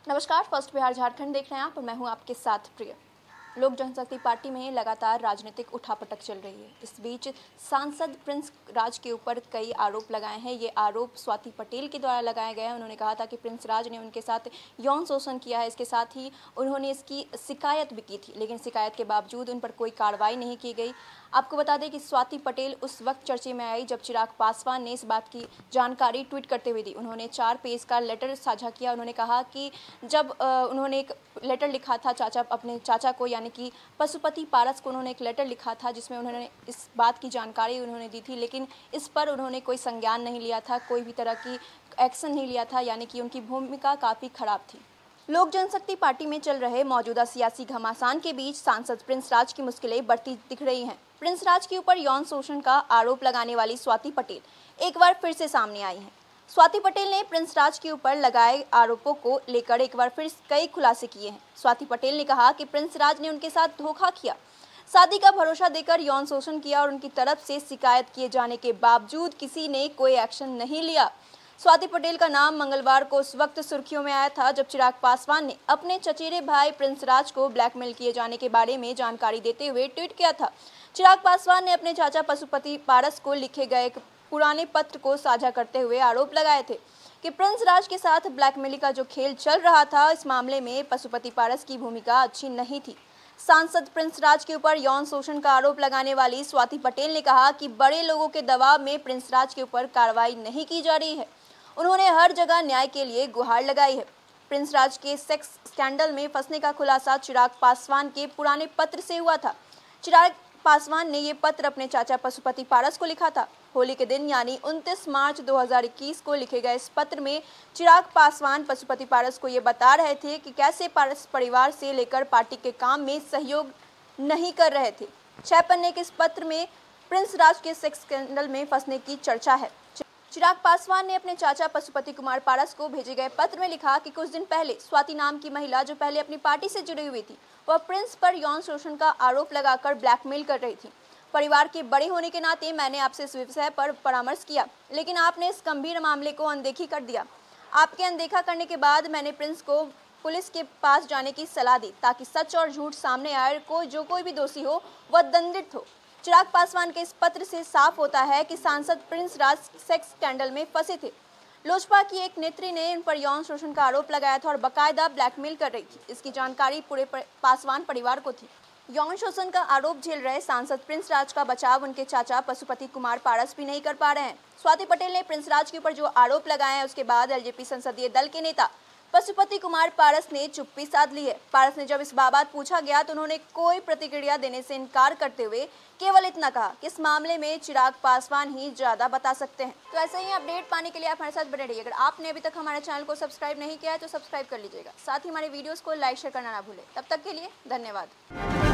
नमस्कार, फर्स्ट बिहार झारखंड देख रहे हैं आप और मैं हूं आपके साथ प्रिय। लोक जनशक्ति पार्टी में लगातार राजनीतिक उठापटक चल रही है। इस बीच सांसद प्रिंस राज के ऊपर कई आरोप लगाए हैं। ये आरोप स्वाति पटेल के द्वारा लगाए गए हैं। उन्होंने कहा था कि प्रिंस राज ने उनके साथ यौन शोषण किया है। इसके साथ ही उन्होंने इसकी शिकायत भी की थी, लेकिन शिकायत के बावजूद उन पर कोई कार्रवाई नहीं की गई। आपको बता दें कि स्वाति पटेल उस वक्त चर्चे में आई जब चिराग पासवान ने इस बात की जानकारी ट्वीट करते हुए दी। उन्होंने 4 पेज का लेटर साझा किया। उन्होंने कहा कि जब उन्होंने एक लेटर लिखा था अपने चाचा को, यानी कि पशुपति पारस को उन्होंने एक लेटर लिखा था जिसमें उन्होंने इस बात की जानकारी उन्होंने दी थी, लेकिन इस पर उन्होंने कोई संज्ञान नहीं लिया था, कोई भी तरह की एक्शन नहीं लिया था, यानी कि उनकी भूमिका काफ़ी खराब थी। लोक जनशक्ति पार्टी में चल रहे मौजूदा सियासी घमासान के बीच सांसद प्रिंस राज की मुश्किलें बढ़ती दिख रही हैं। प्रिंस राज के ऊपर यौन शोषण का आरोप लगाने वाली स्वाति पटेल एक बार फिर से सामने आई हैं। स्वाति पटेल ने प्रिंस राज के ऊपर लगाए आरोपों को लेकर एक बार फिर कई खुलासे किए हैं। स्वाति पटेल ने कहा कि प्रिंस राज ने उनके साथ धोखा किया, शादी का भरोसा देकर यौन शोषण किया और उनकी तरफ से शिकायत किए जाने के बावजूद किसी ने कोई एक्शन नहीं लिया। स्वाति पटेल का नाम मंगलवार को उस वक्त सुर्खियों में आया था जब चिराग पासवान ने अपने चचेरे भाई प्रिंस राज को ब्लैकमेल किए जाने के बारे में जानकारी देते हुए ट्वीट किया था। चिराग पासवान ने अपने चाचा पशुपति पारस को लिखे गए एक पुराने पत्र को साझा करते हुए आरोप लगाए थे कि प्रिंस राज के साथ ब्लैकमेलिंग का जो खेल चल रहा था, इस मामले में पशुपति पारस की भूमिका अच्छी नहीं थी। सांसद प्रिंस राज के ऊपर यौन शोषण का आरोप लगाने वाली स्वाति पटेल ने कहा कि बड़े लोगों के दबाव में प्रिंस राज के ऊपर कार्रवाई नहीं की जा रही है। उन्होंने हर जगह न्याय के लिए गुहार लगाई है। प्रिंस राज के सेक्स स्कैंडल में फंसने का खुलासा चिराग पासवान के पुराने पत्र से हुआ था। चिराग पासवान ने ये पत्र अपने चाचा पशुपति पारस को लिखा था। होली के दिन यानी 29 मार्च 2021 को लिखे गए इस पत्र में चिराग पासवान पशुपति पारस को ये बता रहे थे कि कैसे पारस परिवार से लेकर पार्टी के काम में सहयोग नहीं कर रहे थे। 6 पन्ने के इस पत्र में प्रिंस राज के सेक्स स्कैंडल में फंसने की चर्चा है। चिराग पासवान ने अपने चाचा पशुपति कुमार पारस को भेजे गए पत्र में लिखा कि कुछ दिन पहले स्वाति नाम की महिला, जो पहले अपनी पार्टी से जुड़ी हुई थी, वह प्रिंस पर यौन शोषण का आरोप लगाकर ब्लैकमेल कर रही थी। परिवार के बड़े होने के नाते मैंने आपसे इस विषय पर परामर्श किया, लेकिन आपने इस गंभीर मामले को अनदेखी कर दिया। आपके अनदेखा करने के बाद मैंने प्रिंस को पुलिस के पास जाने की सलाह दी ताकि सच और झूठ सामने आए, जो कोई भी दोषी हो वह दंडित हो। चिराग पासवान के इस पत्र से साफ होता है कि सांसद प्रिंस राज सेक्स स्कैंडल में फंसे थे। लोजपा की एक नेत्री ने इन पर यौन शोषण का आरोप लगाया था और बकायदा ब्लैकमेल कर रही थी। इसकी जानकारी पूरे पासवान परिवार को थी। यौन शोषण का आरोप झेल रहे सांसद प्रिंस राज का बचाव उनके चाचा पशुपति कुमार पारस भी नहीं कर पा रहे हैं। स्वाति पटेल ने प्रिंस राज के ऊपर जो आरोप लगाए हैं, उसके बाद एलजेपी संसदीय दल के नेता पशुपति कुमार पारस ने चुप्पी साध ली है। पारस ने जब इस बाबत पूछा गया तो उन्होंने कोई प्रतिक्रिया देने से इनकार करते हुए केवल इतना कहा कि इस मामले में चिराग पासवान ही ज्यादा बता सकते हैं। तो ऐसे ही अपडेट पाने के लिए आप हमारे साथ बने रहिए। अगर आपने अभी तक हमारे चैनल को सब्सक्राइब नहीं किया है तो सब्सक्राइब कर लीजिएगा। साथ ही हमारे वीडियोस को लाइक शेयर करना ना भूलें। तब तक के लिए धन्यवाद।